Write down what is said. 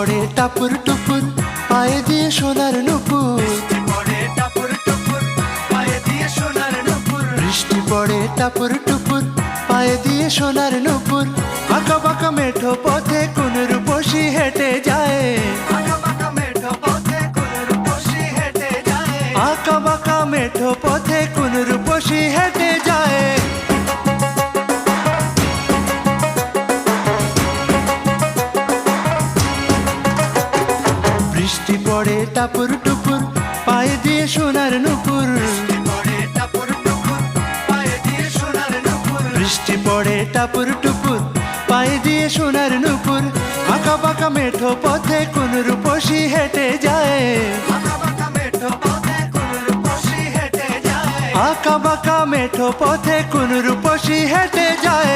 পড়ে টাপুর টুপুর পায়ে দিয়ে সোনার নুপুর। বৃষ্টি পড়ে টাপুর টুপুর পায়ে দিয়ে সোনার নুপুর। আঁকা বাঁকা মেঠো পথে কোন রূপসী হেঁটে যায়। আঁকা বাঁকা মেঠো পথে কোন রূপসী হেঁটে যায়। বৃষ্টি পড়ে টাপুর টুপুর পায়ে দিয়ে সোনার নুপুর। বৃষ্টি পড়ে টাপুর টুপুর পায়ে দিয়ে সোনার নুপুর। আঁকা বাঁকা মেঠো পথে কোন রূপসী হেঁটে যায়। আঁকা বাঁকা মেঠো পথে কোন রূপসী হেঁটে যায়।